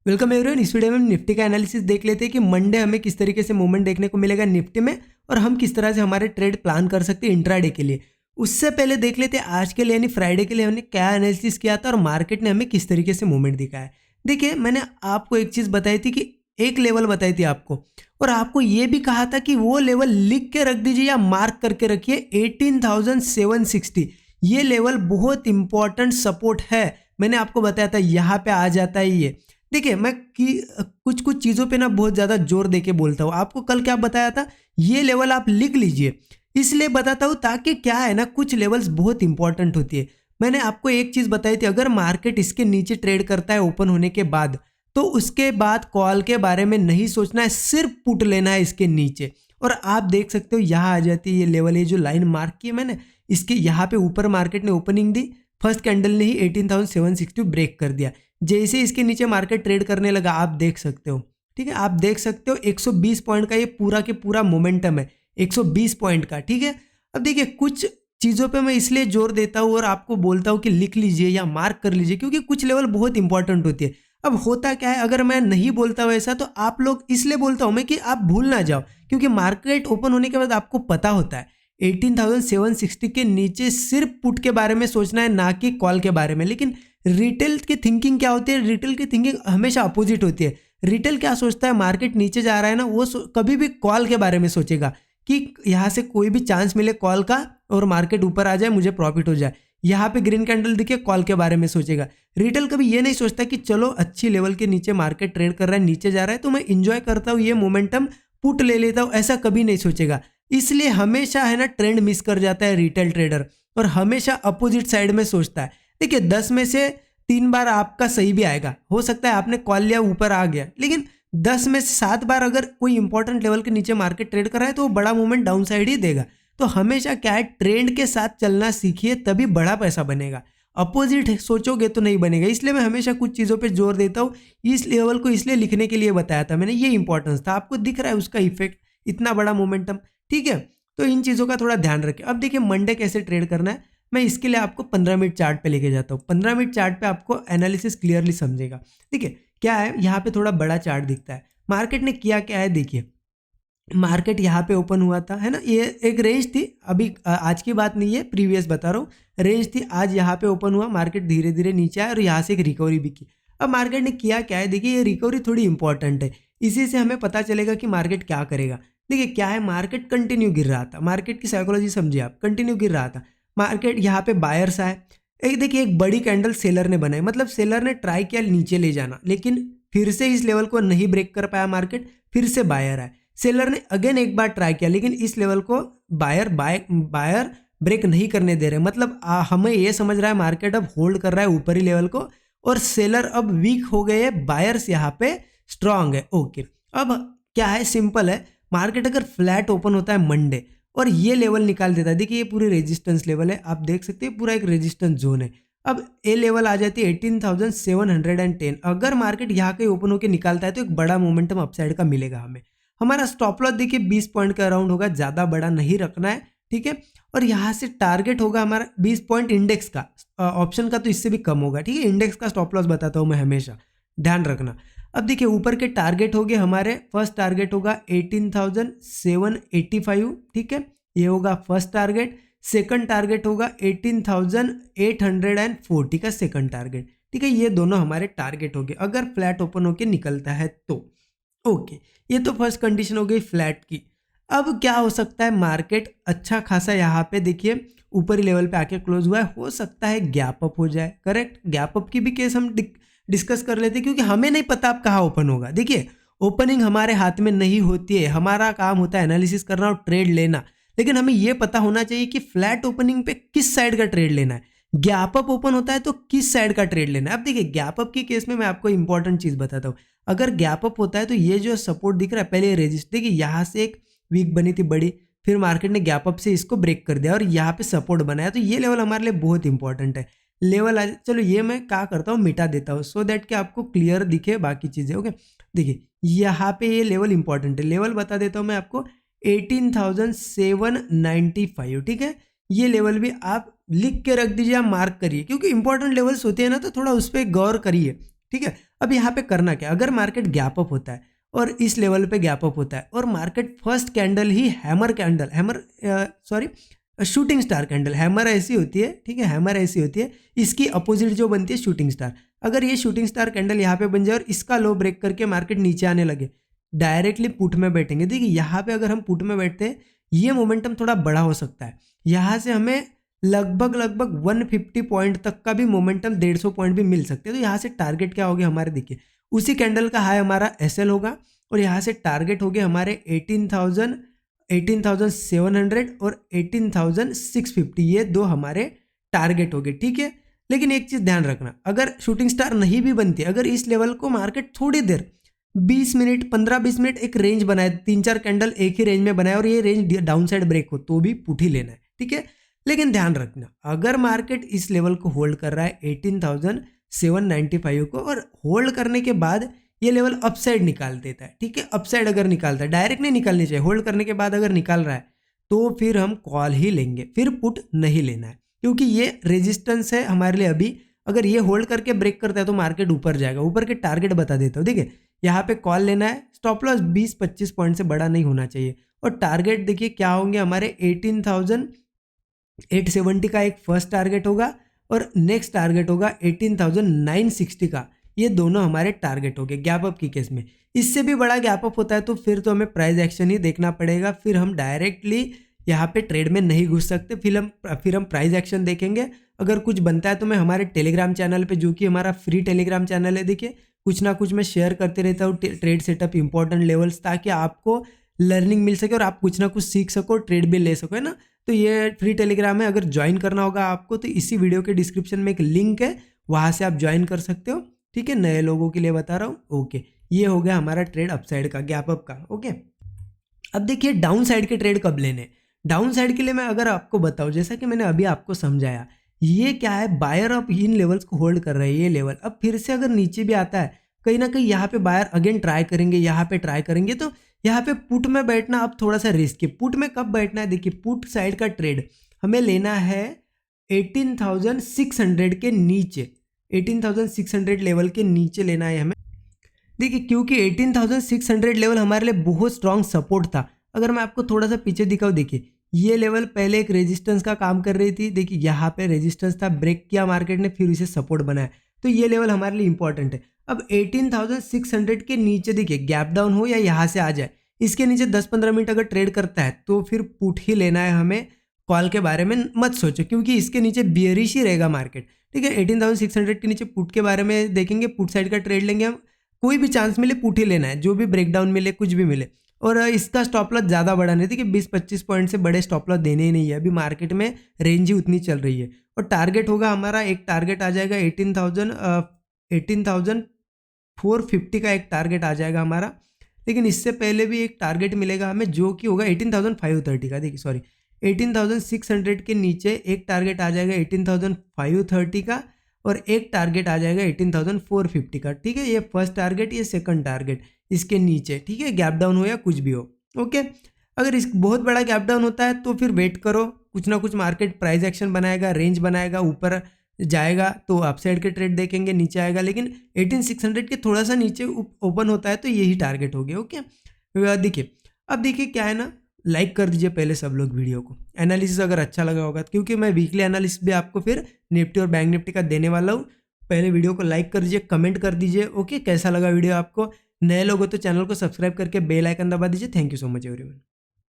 Welcome everyone. इस video में हम निफ्टी का एनालिसिस देख लेते हैं कि मंडे हमें किस तरीके से मूवमेंट देखने को मिलेगा निफ्टी में और हम किस तरह से हमारे ट्रेड प्लान कर सकते हैं इंट्राडे के लिए। उससे पहले देख लेते हैं आज के लिए यानी फ्राइडे के लिए हमने क्या एनालिसिस किया था और मार्केट ने हमें किस तरीके से मूवमेंट दिखाया है। देखिए, मैंने आपको एक चीज़ बताई थी कि एक लेवल बताई थी आपको, और आपको ये भी कहा था कि वो लेवल लिख के रख दीजिए या मार्क करके रखिए 18,760। ये लेवल बहुत इंपॉर्टेंट सपोर्ट है। मैंने आपको बताया था यहाँ पे आ जाता है ये। देखिए, मैं कुछ कुछ चीज़ों पे ना बहुत ज़्यादा जोर देके बोलता हूँ। आपको कल क्या बताया था, ये लेवल आप लिख लीजिए। इसलिए बताता हूँ ताकि क्या है ना, कुछ लेवल्स बहुत इंपॉर्टेंट होती है। मैंने आपको एक चीज़ बताई थी, अगर मार्केट इसके नीचे ट्रेड करता है ओपन होने के बाद, तो उसके बाद कॉल के बारे में नहीं सोचना है, सिर्फ पुट लेना है इसके नीचे। और आप देख सकते हो यहाँ आ जाती है ये लेवल, ये जो लाइन मार्क की है मैंने, इसके यहाँ पे ऊपर मार्केट ने ओपनिंग दी, फर्स्ट कैंडल ने ही 18,760 ब्रेक कर दिया। जैसे इसके नीचे मार्केट ट्रेड करने लगा, आप देख सकते हो, ठीक है, आप देख सकते हो 120 पॉइंट का ये पूरा के पूरा मोमेंटम है, 120 पॉइंट का, ठीक है। अब देखिए, कुछ चीज़ों पे मैं इसलिए जोर देता हूँ और आपको बोलता हूँ कि लिख लीजिए या मार्क कर लीजिए, क्योंकि कुछ लेवल बहुत इंपॉर्टेंट होती है। अब होता क्या है, अगर मैं नहीं बोलता हूँ ऐसा, तो आप लोग, इसलिए बोलता हूँ मैं कि आप भूल ना जाओ, क्योंकि मार्केट ओपन होने के बाद आपको पता होता है 18,760 के नीचे सिर्फ पुट के बारे में सोचना है, ना कि कॉल के बारे में। लेकिन रिटेल की थिंकिंग क्या होती है, रिटेल की थिंकिंग हमेशा अपोजिट होती है। रिटेल क्या सोचता है, मार्केट नीचे जा रहा है ना, वो कभी भी कॉल के बारे में सोचेगा कि यहाँ से कोई भी चांस मिले कॉल का और मार्केट ऊपर आ जाए, मुझे प्रॉफिट हो जाए। यहाँ पे ग्रीन कैंडल दिखे, कॉल के बारे में सोचेगा। रिटेल कभी ये नहीं सोचता कि चलो अच्छी लेवल के नीचे मार्केट ट्रेड कर रहा है, नीचे जा रहा है, तो मैं इंजॉय करता हूँ ये मोमेंटम, पुट ले लेता हूँ, ऐसा कभी नहीं सोचेगा। इसलिए हमेशा है ना, ट्रेंड मिस कर जाता है रिटेल ट्रेडर, और हमेशा अपोजिट साइड में सोचता है। देखिए, 10 में से 3 बार आपका सही भी आएगा, हो सकता है आपने कॉल लिया ऊपर आ गया, लेकिन 10 में से 7 बार अगर कोई इंपॉर्टेंट लेवल के नीचे मार्केट ट्रेड कर रहा है तो वो बड़ा मूवमेंट डाउन साइड ही देगा। तो हमेशा क्या है, ट्रेंड के साथ चलना सीखिए, तभी बड़ा पैसा बनेगा। अपोजिट सोचोगे तो नहीं बनेगा। इसलिए मैं हमेशा कुछ चीज़ों पे जोर देता हूँ। इस लेवल को इसलिए लिखने के लिए बताया था मैंने, ये इंपॉर्टेंस था। आपको दिख रहा है उसका इफेक्ट, इतना बड़ा मोमेंटम, ठीक है। तो इन चीज़ों का थोड़ा ध्यान रखें। अब देखिए, मंडे कैसे ट्रेड करना है, मैं इसके लिए आपको 15 मिनट चार्ट पे लेके जाता हूँ। 15 मिनट चार्ट पे आपको एनालिसिस क्लियरली समझेगा। ठीक है, क्या है, यहाँ पे थोड़ा बड़ा चार्ट दिखता है। मार्केट ने किया क्या है, देखिए, मार्केट यहाँ पे ओपन हुआ था, है ना, ये एक रेंज थी, अभी आज की बात नहीं है, प्रीवियस बता रहा हूँ, रेंज थी। आज यहाँ पे ओपन हुआ, मार्केट धीरे धीरे नीचे आया और यहाँ से एक रिकवरी भी की। अब मार्केट ने किया क्या है, देखिए, ये रिकवरी थोड़ी इंपॉर्टेंट है, इसी से हमें पता चलेगा कि मार्केट क्या करेगा। देखिए, क्या है, मार्केट कंटिन्यू गिर रहा था, मार्केट की साइकोलॉजी समझिए आप, कंटिन्यू गिर रहा था। मार्केट यहाँ पे बायर्स आए, एक देखिए, एक बड़ी कैंडल सेलर ने बनाई, मतलब सेलर ने ट्राई किया नीचे ले जाना, लेकिन फिर से इस लेवल को नहीं ब्रेक कर पाया मार्केट, फिर से बायर आए। सेलर ने अगेन एक बार ट्राई किया, लेकिन इस लेवल को बायर ब्रेक नहीं करने दे रहे। मतलब हमें ये समझ रहा है मार्केट अब होल्ड कर रहा है ऊपरी लेवल को, और सेलर अब वीक हो गए हैं, बायर्स यहाँ पे स्ट्रांग है। ओके, अब क्या है, सिंपल है, मार्केट अगर फ्लैट ओपन होता है मंडे और ये लेवल निकाल देता है, देखिए ये पूरी रेजिस्टेंस लेवल है, आप देख सकते हैं पूरा एक रेजिस्टेंस जोन है। अब ए लेवल आ जाती है 18,710। अगर मार्केट यहाँ कहीं ओपन होकर निकालता है तो एक बड़ा मोमेंटम अपसाइड का मिलेगा हमें। हमारा स्टॉप लॉस देखिए 20 पॉइंट का अराउंड होगा, ज़्यादा बड़ा नहीं रखना है, ठीक है। और यहाँ से टारगेट होगा हमारा 20 पॉइंट इंडेक्स का, ऑप्शन का तो इससे भी कम होगा, ठीक है। इंडेक्स का स्टॉप लॉस बताता हूँ मैं हमेशा, ध्यान रखना। अब देखिए, ऊपर के टारगेट हो गए हमारे, फर्स्ट टारगेट होगा 18,785, ठीक है, ये होगा फर्स्ट टारगेट। सेकंड टारगेट होगा 18,840 का सेकंड टारगेट, ठीक है। ये दोनों हमारे टारगेट हो गए अगर फ्लैट ओपन होके निकलता है तो। ओके, ये तो फर्स्ट कंडीशन हो गई फ्लैट की। अब क्या हो सकता है, मार्केट अच्छा खासा यहाँ पे देखिए ऊपरी लेवल पे आके क्लोज हुआ है, हो सकता है गैप अप हो जाए, करेक्ट। गैप अप की भी केस हम डिस्कस कर लेते हैं, क्योंकि हमें नहीं पता अब कहाँ ओपन होगा। देखिए, ओपनिंग हमारे हाथ में नहीं होती है, हमारा काम होता है एनालिसिस करना और ट्रेड लेना। लेकिन हमें यह पता होना चाहिए कि फ्लैट ओपनिंग पे किस साइड का ट्रेड लेना है, गैप अप ओपन होता है तो किस साइड का ट्रेड लेना है। अब देखिए, गैप अप की केस में मैं आपको इंपॉर्टेंट चीज बताता हूँ। अगर गैप अप होता है तो ये जो सपोर्ट दिख रहा है, पहले रेजिस्टर, देखिए यहाँ से एक वीक बनी थी बड़ी, फिर मार्केट ने गैप अप से इसको ब्रेक कर दिया और यहाँ पे सपोर्ट बनाया, तो ये लेवल हमारे लिए बहुत इंपॉर्टेंट है। लेवल आ, चलो ये मैं क्या करता हूँ, मिटा देता हूँ, सो दैट कि आपको क्लियर दिखे बाकी चीजें। ओके, देखिए यहाँ पे ये लेवल इंपॉर्टेंट है, लेवल बता देता हूँ मैं आपको, 18,795, ठीक है। ये लेवल भी आप लिख के रख दीजिए, आप मार्क करिए, क्योंकि इंपॉर्टेंट लेवल्स होते हैं ना, तो थोड़ा उस पर गौर करिए, ठीक है। अब यहाँ पे करना क्या, अगर मार्केट गैप अप होता है और इस लेवल पे गैप अप होता है और मार्केट फर्स्ट कैंडल ही शूटिंग स्टार कैंडल, हैमर ऐसी होती है, ठीक है, हैमर ऐसी होती है, इसकी अपोजिट जो बनती है शूटिंग स्टार, अगर ये शूटिंग स्टार कैंडल यहाँ पे बन जाए और इसका लो ब्रेक करके मार्केट नीचे आने लगे, डायरेक्टली पुट में बैठेंगे। देखिए यहाँ पे अगर हम पुट में बैठते हैं ये मोमेंटम थोड़ा बड़ा हो सकता है, यहाँ से हमें लगभग 150 पॉइंट तक का भी मोमेंटम, 150 पॉइंट भी मिल सकते हैं। तो यहाँ से टारगेट क्या हो गया हमारे, देखिए उसी कैंडल का हाई हमारा एसएल होगा और यहाँ से टारगेट हो गए हमारे 18,700 और 18,650, ये दो हमारे टारगेट हो गए, ठीक है। लेकिन एक चीज़ ध्यान रखना, अगर शूटिंग स्टार नहीं भी बनती, अगर इस लेवल को मार्केट थोड़ी देर 20 मिनट 15-20 मिनट एक रेंज बनाए, 3-4 कैंडल एक ही रेंज में बनाए और ये रेंज डाउन साइड ब्रेक हो तो भी पुट ही लेना है, ठीक है। लेकिन ध्यान रखना, अगर मार्केट इस लेवल को होल्ड कर रहा है 18,795 को और होल्ड करने के बाद ये लेवल अपसाइड निकाल देता है, ठीक है, अपसाइड अगर निकालता है, डायरेक्ट नहीं निकालनी चाहिए, होल्ड करने के बाद अगर निकाल रहा है तो फिर हम कॉल ही लेंगे, फिर पुट नहीं लेना है, क्योंकि ये रेजिस्टेंस है हमारे लिए। अभी अगर ये होल्ड करके ब्रेक करता है तो मार्केट ऊपर जाएगा, ऊपर के टारगेट बता देता हूँ, देखिए यहाँ पे कॉल लेना है, स्टॉप लॉस 20-25 पॉइंट से बड़ा नहीं होना चाहिए और टारगेट देखिए क्या होंगे हमारे 18,870 का एक फर्स्ट टारगेट होगा और नेक्स्ट टारगेट होगा 18,960 का, ये दोनों हमारे टारगेट हो गए गैप अप की केस में। इससे भी बड़ा गैप अप होता है तो फिर तो हमें प्राइस एक्शन ही देखना पड़ेगा, फिर हम डायरेक्टली यहाँ पे ट्रेड में नहीं घुस सकते, फिर हम प्राइस एक्शन देखेंगे। अगर कुछ बनता है तो मैं हमारे टेलीग्राम चैनल पे, जो कि हमारा फ्री टेलीग्राम चैनल है, देखिए कुछ ना कुछ मैं शेयर करते रहता हूँ ट्रेड सेटअप, इंपॉर्टेंट लेवल्स, ताकि आपको लर्निंग मिल सके और आप कुछ ना कुछ सीख सको, ट्रेड भी ले सको, है ना। तो ये फ्री टेलीग्राम है, अगर ज्वाइन करना होगा आपको तो इसी वीडियो के डिस्क्रिप्शन में एक लिंक है, वहाँ से आप ज्वाइन कर सकते हो, ठीक है, नए लोगों के लिए बता रहा हूँ। ओके, ये हो गया हमारा ट्रेड अपसाइड का, गैप अप का। ओके, अब देखिए डाउन साइड के ट्रेड कब लेने। डाउन साइड के लिए मैं अगर आपको बताऊं, जैसा कि मैंने अभी आपको समझाया, ये क्या है, बायर अब इन लेवल्स को होल्ड कर रहे हैं, ये लेवल अब फिर से अगर नीचे भी आता है, कहीं ना कहीं यहाँ पे बायर अगेन ट्राई करेंगे, यहाँ पे ट्राई करेंगे, तो यहाँ पे पुट में बैठना अब थोड़ा सा रिस्क है। पुट में कब बैठना है, देखिए पुट साइड का ट्रेड हमें लेना है 18,600 के नीचे, 18,600 लेवल के नीचे लेना है हमें। देखिए क्योंकि 18,600 लेवल हमारे लिए बहुत स्ट्रांग सपोर्ट था। अगर मैं आपको थोड़ा सा पीछे दिखाऊँ, देखिए ये लेवल पहले एक रेजिस्टेंस का काम कर रही थी, देखिए यहाँ पे रेजिस्टेंस था, ब्रेक किया मार्केट ने, फिर इसे सपोर्ट बनाया, तो ये लेवल हमारे लिए इंपॉर्टेंट है। अब 18,600 के नीचे देखिए गैप डाउन हो या यहाँ से आ जाए, इसके नीचे 10-15 मिनट अगर ट्रेड करता है तो फिर पुट ही लेना है हमें, कॉल के बारे में मत सोचो, क्योंकि इसके नीचे बियरिश ही रहेगा मार्केट, ठीक है। 18,600 के नीचे पुट के बारे में देखेंगे, पुट साइड का ट्रेड लेंगे हम, कोई भी चांस मिले पुट ही लेना है, जो भी ब्रेकडाउन मिले, कुछ भी मिले, और इसका स्टॉप लॉस ज़्यादा बड़ा नहीं थी कि 20-25 पॉइंट से बड़े स्टॉप लॉस देने ही नहीं है, अभी मार्केट में रेंज ही उतनी चल रही है। और टारगेट होगा हमारा, एक टारगेट आ जाएगा 18,450 का एक टारगेट आ जाएगा हमारा, लेकिन इससे पहले भी एक टारगेट मिलेगा हमें जो कि होगा 18,530 का, देखिए सॉरी 18,600 के नीचे एक टारगेट आ जाएगा 18,530 का और एक टारगेट आ जाएगा 18,450 का, ठीक है। ये फर्स्ट टारगेट, ये सेकंड टारगेट इसके नीचे, ठीक है, गैप डाउन हो या कुछ भी हो। ओके, अगर इस बहुत बड़ा गैप डाउन होता है तो फिर वेट करो, कुछ ना कुछ मार्केट प्राइस एक्शन बनाएगा, रेंज बनाएगा, ऊपर जाएगा तो अपसाइड के ट्रेड देखेंगे, नीचे आएगा, लेकिन 18,600 के थोड़ा सा नीचे ओपन होता है तो यही टारगेट हो गया। ओके, देखिए अब देखिए क्या है ना, लाइक कर दीजिए पहले सब लोग वीडियो को, एनालिसिस अगर अच्छा लगा होगा, क्योंकि मैं वीकली एनालिसिस भी आपको फिर निफ्टी और बैंक निफ्टी का देने वाला हूँ। पहले वीडियो को लाइक कर दीजिए, कमेंट कर दीजिए, ओके, कैसा लगा वीडियो आपको। नए लोग हो तो चैनल को सब्सक्राइब करके बेल आइकन दबा दीजिए। Thank you so much everyone.